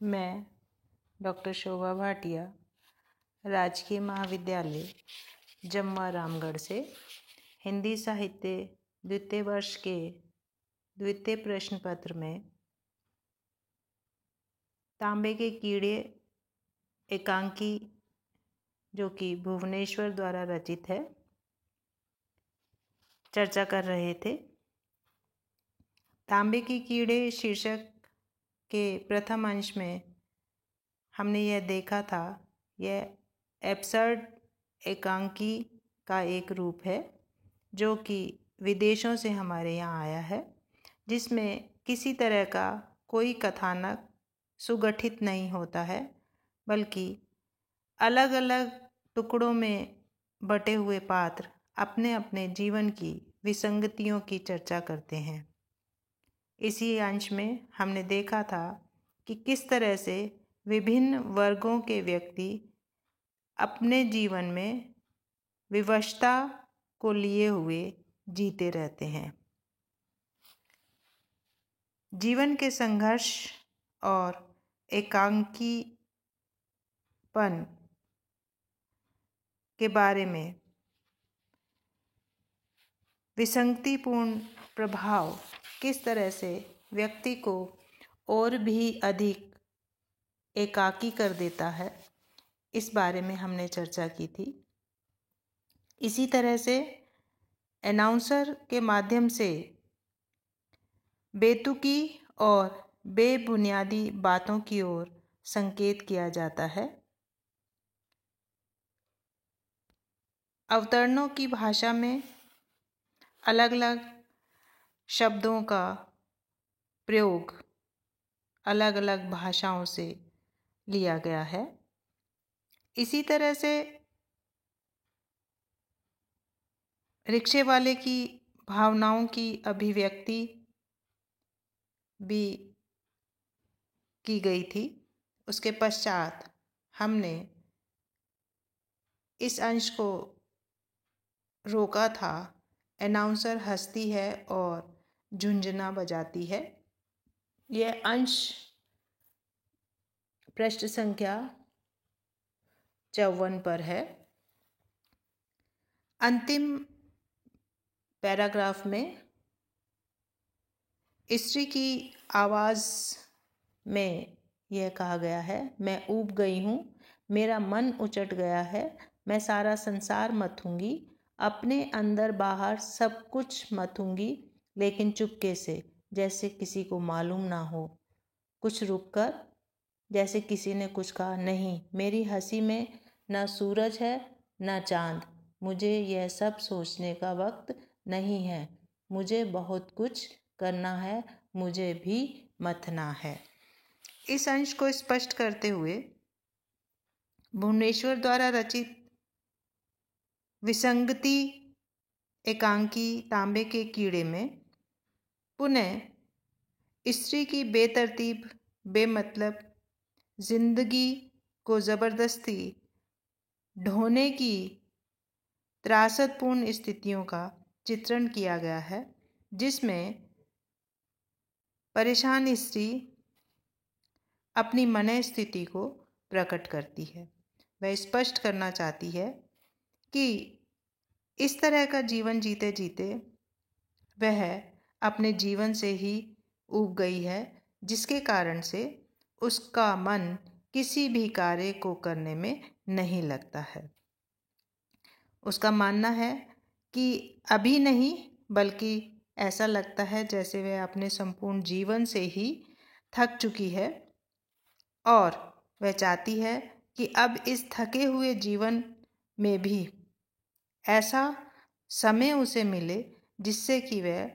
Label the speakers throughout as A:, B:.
A: मैं डॉक्टर शोभा भाटिया राजकीय महाविद्यालय जम्वा रामगढ़ से हिंदी साहित्य द्वितीय वर्ष के द्वितीय प्रश्न पत्र में तांबे के कीड़े एकांकी जो कि भुवनेश्वर द्वारा रचित है चर्चा कर रहे थे। तांबे के कीड़े शीर्षक के प्रथम अंश में हमने यह देखा था, यह एब्सर्ड एकांकी का एक रूप है जो कि विदेशों से हमारे यहाँ आया है, जिसमें किसी तरह का कोई कथानक सुगठित नहीं होता है, बल्कि अलग अलग टुकड़ों में बटे हुए पात्र अपने अपने जीवन की विसंगतियों की चर्चा करते हैं। इसी अंश में हमने देखा था कि किस तरह से विभिन्न वर्गों के व्यक्ति अपने जीवन में विवशता को लिए हुए जीते रहते हैं। जीवन के संघर्ष और एकांकीपन के बारे में विसंगतिपूर्ण प्रभाव किस तरह से व्यक्ति को और भी अधिक एकाकी कर देता है, इस बारे में हमने चर्चा की थी। इसी तरह से अनाउंसर के माध्यम से बेतुकी और बेबुनियादी बातों की ओर संकेत किया जाता है। अवतरणों की भाषा में अलग अलग शब्दों का प्रयोग अलग अलग भाषाओं से लिया गया है। इसी तरह से रिक्शे वाले की भावनाओं की अभिव्यक्ति भी की गई थी। उसके पश्चात हमने इस अंश को रोका था, अनाउंसर हंसती है और झुंझुना बजाती है। यह अंश पृष्ठ संख्या 54 पर है। अंतिम पैराग्राफ में स्त्री की आवाज़ में यह कहा गया है, मैं ऊब गई हूँ, मेरा मन उचट गया है, मैं सारा संसार मथूंगी, अपने अंदर बाहर सब कुछ मथूंगी, लेकिन चुपके से, जैसे किसी को मालूम ना हो। कुछ रुककर, जैसे किसी ने कुछ कहा, नहीं, मेरी हंसी में न सूरज है न चांद, मुझे यह सब सोचने का वक्त नहीं है, मुझे बहुत कुछ करना है, मुझे भी मथना है। इस अंश को स्पष्ट करते हुए भुवनेश्वर द्वारा रचित विसंगति एकांकी तांबे के कीड़े में पुनः स्त्री की बेतरतीब बेमतलब जिंदगी को जबरदस्ती ढोने की त्रासदपूर्ण स्थितियों का चित्रण किया गया है, जिसमें परेशान स्त्री अपनी मन स्थिति को प्रकट करती है। वह स्पष्ट करना चाहती है कि इस तरह का जीवन जीते जीते वह अपने जीवन से ही ऊब गई है, जिसके कारण से उसका मन किसी भी कार्य को करने में नहीं लगता है। उसका मानना है कि अभी नहीं, बल्कि ऐसा लगता है जैसे वह अपने संपूर्ण जीवन से ही थक चुकी है और वह चाहती है कि अब इस थके हुए जीवन में भी ऐसा समय उसे मिले जिससे कि वह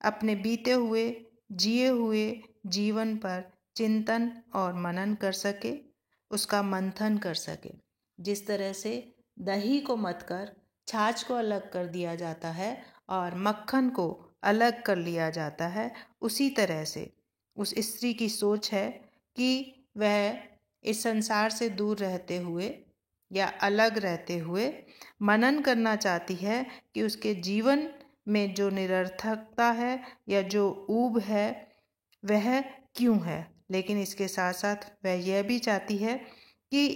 A: अपने बीते हुए जिए हुए जीवन पर चिंतन और मनन कर सके, उसका मंथन कर सके। जिस तरह से दही को मथकर छाछ को अलग कर दिया जाता है और मक्खन को अलग कर लिया जाता है, उसी तरह से उस स्त्री की सोच है कि वह इस संसार से दूर रहते हुए या अलग रहते हुए मनन करना चाहती है कि उसके जीवन में जो निरर्थकता है या जो ऊब है वह क्यों है, लेकिन इसके साथ साथ वह यह भी चाहती है कि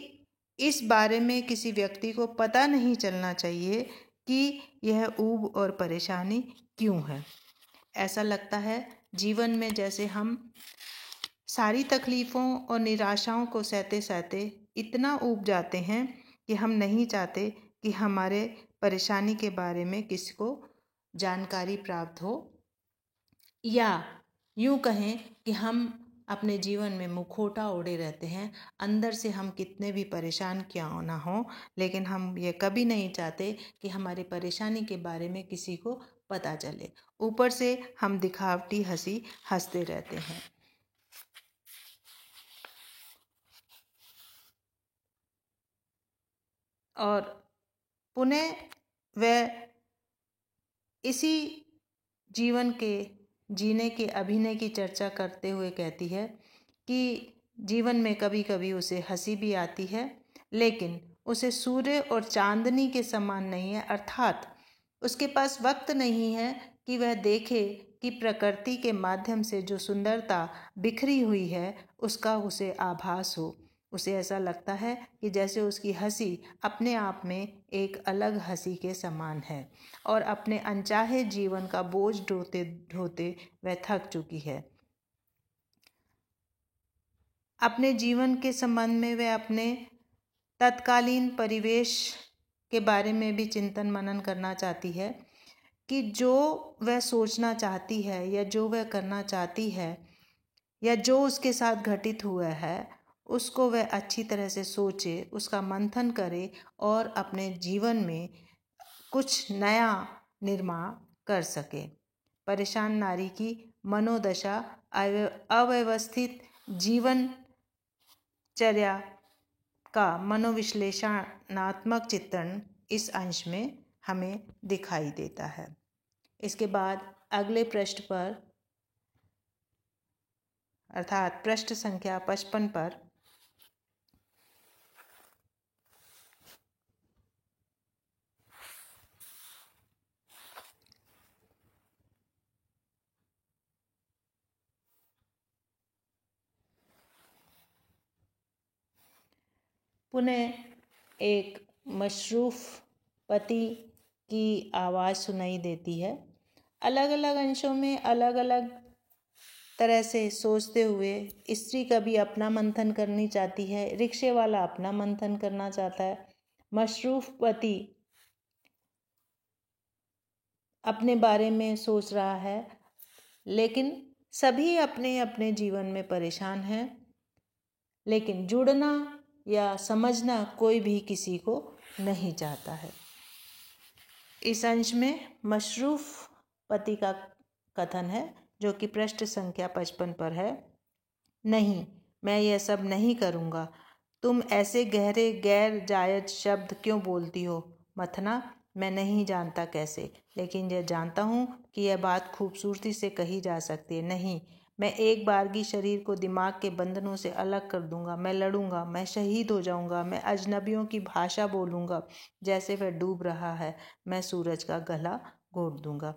A: इस बारे में किसी व्यक्ति को पता नहीं चलना चाहिए कि यह ऊब और परेशानी क्यों है। ऐसा लगता है जीवन में जैसे हम सारी तकलीफ़ों और निराशाओं को सहते सहते इतना ऊब जाते हैं कि हम नहीं चाहते कि हमारे परेशानी के बारे में किसी को जानकारी प्राप्त हो, या यूँ कहें कि हम अपने जीवन में मुखौटा ओढ़े रहते हैं। अंदर से हम कितने भी परेशान क्यों ना हो, लेकिन हम ये कभी नहीं चाहते कि हमारी परेशानी के बारे में किसी को पता चले। ऊपर से हम दिखावटी हंसी हंसते रहते हैं। और पुनः वह इसी जीवन के जीने के अभिनय की चर्चा करते हुए कहती है कि जीवन में कभी कभी उसे हंसी भी आती है, लेकिन उसे सूर्य और चांदनी के समान नहीं है, अर्थात उसके पास वक्त नहीं है कि वह देखे कि प्रकृति के माध्यम से जो सुंदरता बिखरी हुई है उसका उसे आभास हो। उसे ऐसा लगता है कि जैसे उसकी हंसी अपने आप में एक अलग हंसी के समान है और अपने अनचाहे जीवन का बोझ ढोते ढोते वह थक चुकी है। अपने जीवन के संबंध में वह अपने तत्कालीन परिवेश के बारे में भी चिंतन मनन करना चाहती है कि जो वह सोचना चाहती है या जो वह करना चाहती है या जो उसके साथ घटित हुआ है उसको वह अच्छी तरह से सोचे, उसका मंथन करे और अपने जीवन में कुछ नया निर्माण कर सके। परेशान नारी की मनोदशा अव्यवस्थित जीवनचर्या का मनोविश्लेषणात्मक चित्रण इस अंश में हमें दिखाई देता है। इसके बाद अगले पृष्ठ पर अर्थात पृष्ठ संख्या 55 पर पुनः एक मशरूफ पति की आवाज़ सुनाई देती है। अलग अलग अंशों में अलग अलग तरह से सोचते हुए स्त्री कभी अपना मंथन करनी चाहती है, रिक्शे वाला अपना मंथन करना चाहता है, मशरूफ पति अपने बारे में सोच रहा है, लेकिन सभी अपने अपने जीवन में परेशान हैं, लेकिन जुड़ना या समझना कोई भी किसी को नहीं चाहता है। इस अंश में मशरूफ पति का कथन है जो कि पृष्ठ संख्या 55 पर है। नहीं, मैं यह सब नहीं करूँगा। तुम ऐसे गहरे गैर जायज शब्द क्यों बोलती हो मथना? मैं नहीं जानता कैसे, लेकिन यह जानता हूँ कि यह बात खूबसूरती से कही जा सकती है। नहीं, मैं एक बारगी शरीर को दिमाग के बंधनों से अलग कर दूंगा। मैं लड़ूंगा, मैं शहीद हो जाऊंगा, मैं अजनबियों की भाषा बोलूंगा जैसे वह डूब रहा है, मैं सूरज का गला घोट दूंगा।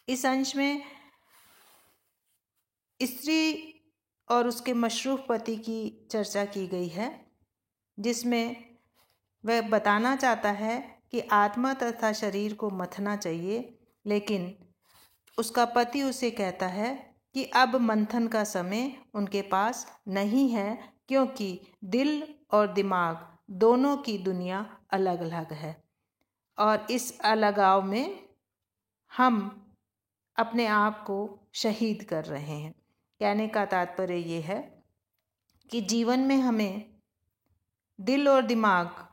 A: इस अंश में स्त्री और उसके मशरूफ पति की चर्चा की गई है, जिसमें वह बताना चाहता है कि आत्मा तथा शरीर को मथना चाहिए, लेकिन उसका पति उसे कहता है कि अब मंथन का समय उनके पास नहीं है, क्योंकि दिल और दिमाग दोनों की दुनिया अलग अलग है और इस अलगाव में हम अपने आप को शहीद कर रहे हैं। कहने का तात्पर्य ये है कि जीवन में हमें दिल और दिमाग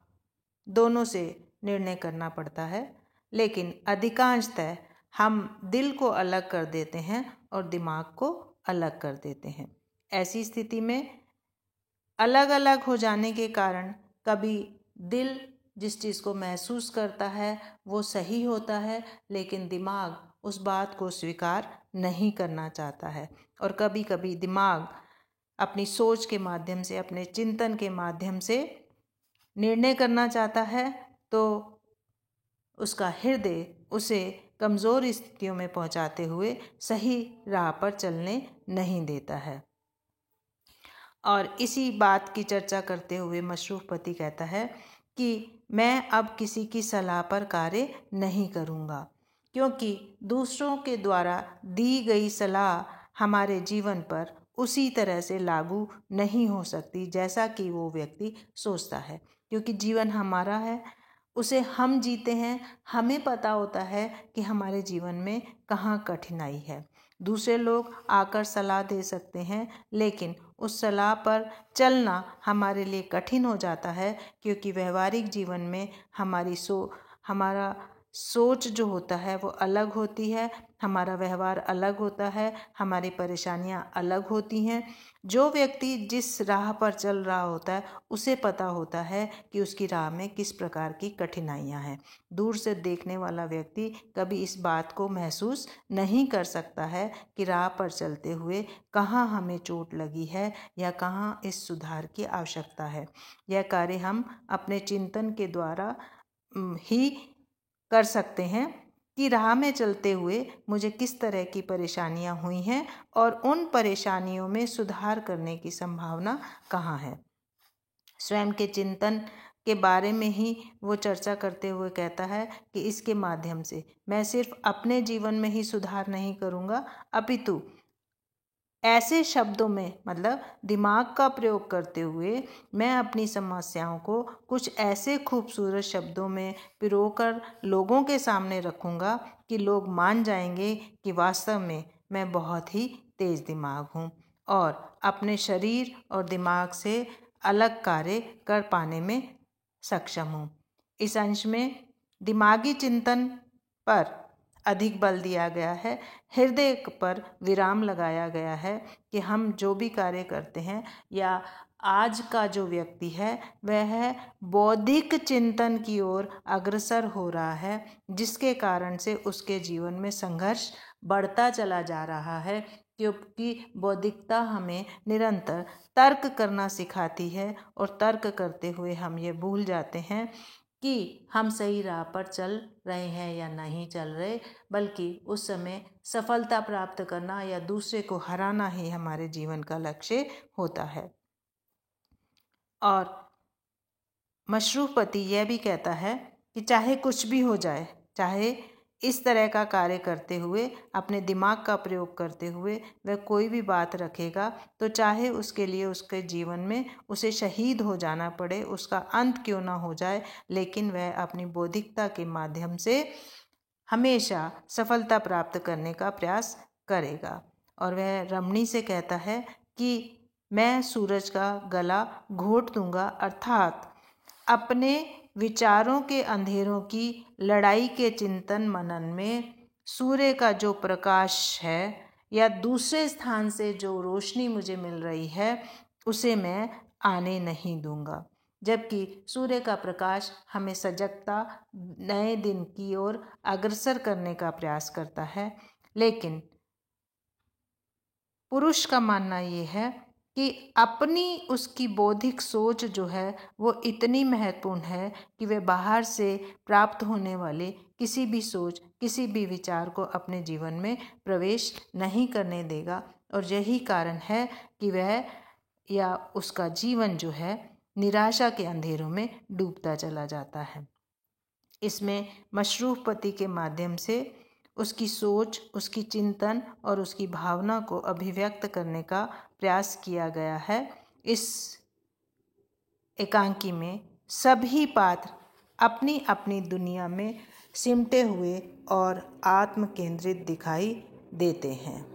A: दोनों से निर्णय करना पड़ता है, लेकिन अधिकांशतः हम दिल को अलग कर देते हैं और दिमाग को अलग कर देते हैं। ऐसी स्थिति में अलग अलग हो जाने के कारण कभी दिल जिस चीज़ को महसूस करता है वो सही होता है, लेकिन दिमाग उस बात को स्वीकार नहीं करना चाहता है। और कभी कभी दिमाग अपनी सोच के माध्यम से, अपने चिंतन के माध्यम से निर्णय करना चाहता है, तो उसका हृदय उसे कमज़ोर स्थितियों में पहुंचाते हुए सही राह पर चलने नहीं देता है। और इसी बात की चर्चा करते हुए मशरूफ़ पति कहता है कि मैं अब किसी की सलाह पर कार्य नहीं करूँगा, क्योंकि दूसरों के द्वारा दी गई सलाह हमारे जीवन पर उसी तरह से लागू नहीं हो सकती जैसा कि वो व्यक्ति सोचता है, क्योंकि जीवन हमारा है, उसे हम जीते हैं, हमें पता होता है कि हमारे जीवन में कहाँ कठिनाई है। दूसरे लोग आकर सलाह दे सकते हैं, लेकिन उस सलाह पर चलना हमारे लिए कठिन हो जाता है, क्योंकि व्यवहारिक जीवन में हमारा सोच जो होता है वो अलग होती है, हमारा व्यवहार अलग होता है, हमारी परेशानियां अलग होती हैं। जो व्यक्ति जिस राह पर चल रहा होता है उसे पता होता है कि उसकी राह में किस प्रकार की कठिनाइयां हैं। दूर से देखने वाला व्यक्ति कभी इस बात को महसूस नहीं कर सकता है कि राह पर चलते हुए कहाँ हमें चोट लगी है या कहाँ इस सुधार की आवश्यकता है। यह कार्य हम अपने चिंतन के द्वारा ही कर सकते हैं कि राह में चलते हुए मुझे किस तरह की परेशानियां हुई हैं और उन परेशानियों में सुधार करने की संभावना कहाँ है। स्वयं के चिंतन के बारे में ही वो चर्चा करते हुए कहता है कि इसके माध्यम से मैं सिर्फ अपने जीवन में ही सुधार नहीं करूँगा, अपितु ऐसे शब्दों में मतलब दिमाग का प्रयोग करते हुए मैं अपनी समस्याओं को कुछ ऐसे खूबसूरत शब्दों में पिरोकर लोगों के सामने रखूँगा कि लोग मान जाएंगे कि वास्तव में मैं बहुत ही तेज दिमाग हूँ और अपने शरीर और दिमाग से अलग कार्य कर पाने में सक्षम हूँ। इस अंश में दिमागी चिंतन पर अधिक बल दिया गया है, हृदय पर विराम लगाया गया है कि हम जो भी कार्य करते हैं या आज का जो व्यक्ति है वह बौद्धिक चिंतन की ओर अग्रसर हो रहा है, जिसके कारण से उसके जीवन में संघर्ष बढ़ता चला जा रहा है, क्योंकि बौद्धिकता हमें निरंतर तर्क करना सिखाती है और तर्क करते हुए हम ये भूल जाते हैं कि हम सही राह पर चल रहे हैं या नहीं चल रहे, बल्कि उस समय सफलता प्राप्त करना या दूसरे को हराना ही हमारे जीवन का लक्ष्य होता है। और मशरूफ़ पति यह भी कहता है कि चाहे कुछ भी हो जाए, चाहे इस तरह का कार्य करते हुए अपने दिमाग का प्रयोग करते हुए वह कोई भी बात रखेगा, तो चाहे उसके लिए उसके जीवन में उसे शहीद हो जाना पड़े, उसका अंत क्यों ना हो जाए, लेकिन वह अपनी बौद्धिकता के माध्यम से हमेशा सफलता प्राप्त करने का प्रयास करेगा। और वह रमणी से कहता है कि मैं सूरज का गला घोट दूंगा, अर्थात अपने विचारों के अंधेरों की लड़ाई के चिंतन मनन में सूर्य का जो प्रकाश है या दूसरे स्थान से जो रोशनी मुझे मिल रही है उसे मैं आने नहीं दूंगा। जबकि सूर्य का प्रकाश हमें सजगता, नए दिन की ओर अग्रसर करने का प्रयास करता है, लेकिन पुरुष का मानना ये है कि अपनी उसकी बौद्धिक सोच जो है वो इतनी महत्वपूर्ण है कि वह बाहर से प्राप्त होने वाले किसी भी सोच, किसी भी विचार को अपने जीवन में प्रवेश नहीं करने देगा। और यही कारण है कि वह या उसका जीवन जो है निराशा के अंधेरों में डूबता चला जाता है। इसमें मशरूफ़ पति के माध्यम से उसकी सोच, उसकी चिंतन और उसकी भावना को अभिव्यक्त करने का प्रयास किया गया है। इस एकांकी में सभी पात्र अपनी अपनी दुनिया में सिमटे हुए और आत्म केंद्रित दिखाई देते हैं।